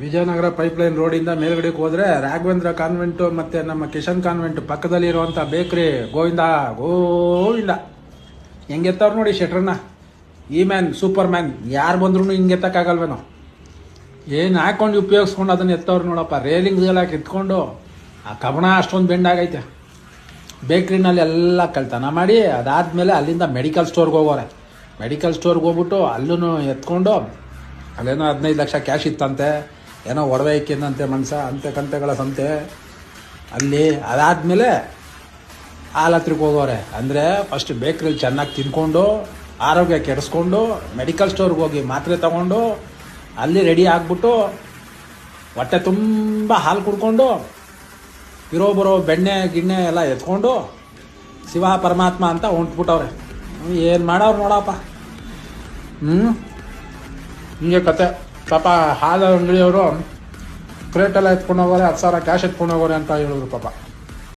Vijayanagara pipeline ರೋಡಿಂದ ಮೇಲ್ಗಡೆಗೆ ಹೋದ್ರೆ Raghavendra convent ಮತ್ತೆ ನಮ್ಮ ಕಿಶನ್ ಕಾನ್ವೆಂಟ್ ಪಕ್ಕದಲ್ಲಿ ಇರುವಂಥ ಬೇಕ್ರಿ ಗೋವಿಂದ ಗೋವಿಂದ ಹೆಂಗೆತ್ತವ್ರು ನೋಡಿ ಶೆಟ್ರನ್ನ. ಈ ಮ್ಯಾನ್ ಸೂಪರ್ ಮ್ಯಾನ್, ಯಾರು ಬಂದ್ರೂ ಹಿಂಗೆ ಎತ್ತಕ್ಕಾಗಲ್ವೇನೋ. ಏನು ಹಾಕೊಂಡು ಉಪಯೋಗಿಸ್ಕೊಂಡು ಅದನ್ನು ಎತ್ತವ್ರು ನೋಡಪ್ಪ. ರೇಲಿಂಗ್ಸ್ಗೆಲ್ಲ ಎತ್ಕೊಂಡು ಆ ಕಬಣ ಅಷ್ಟೊಂದು ಬೆಂಡಾಗೈತೆ. ಬೇಕ್ರಿನಲ್ಲಿ ಎಲ್ಲ ಕಳ್ತನ ಮಾಡಿ ಅದಾದಮೇಲೆ ಅಲ್ಲಿಂದ ಮೆಡಿಕಲ್ ಸ್ಟೋರ್ಗೆ ಹೋಗೋರೆ. ಮೆಡಿಕಲ್ ಸ್ಟೋರ್ಗೆ ಹೋಗ್ಬಿಟ್ಟು ಅಲ್ಲೂ ಎತ್ಕೊಂಡು ಅಲ್ಲೇನೋ 15 ಲಕ್ಷ ಕ್ಯಾಶ್ ಇತ್ತಂತೆ, ಏನೋ ಒಡವೆ ಇಕ್ಕಿದಂತೆ ಮನ್ಸ ಅಂತೆ ಕಂತೆಗಳ ಸಂತೆ ಅಲ್ಲಿ. ಅದಾದಮೇಲೆ ಆಲತ್ರಿಗೆ ಹೋಗೋರೆ. ಅಂದರೆ ಫಸ್ಟ್ ಬೇಕ್ರಿಲಿ ಚೆನ್ನಾಗಿ ತಿನ್ಕೊಂಡು ಆರೋಗ್ಯ ಕೆಡಿಸ್ಕೊಂಡು ಮೆಡಿಕಲ್ ಸ್ಟೋರ್ಗೆ ಹೋಗಿ ಮಾತ್ರೆ ತಗೊಂಡು ಅಲ್ಲಿ ರೆಡಿ ಆಗಿಬಿಟ್ಟು ಹೊಟ್ಟೆ ತುಂಬ ಹಾಲು ಕುಡ್ಕೊಂಡು ಇರೋ ಬರೋ ಬೆಣ್ಣೆ ಗಿಣ್ಣೆ ಎಲ್ಲ ಎತ್ಕೊಂಡು ಶಿವ ಪರಮಾತ್ಮ ಅಂತ ಹೊಂಟ್ಬಿಟ್ಟವ್ರೆ. ಏನು ಮಾಡವ್ರು ನೋಡಪ್ಪ. ಹಿಂಗೆ ಕತೆ ಪಾಪ. ಹಾಲು ಅಂಗಡಿಯವರು ಕ್ರೇಟೆಲ್ಲ ಎತ್ಕೊಂಡು ಹೋಗೋರೆ, 10,000 ಕ್ಯಾಶ್ ಎತ್ಕೊಂಡು ಹೋಗೋರೆ ಅಂತ ಹೇಳಿದ್ರು ಪಾಪ.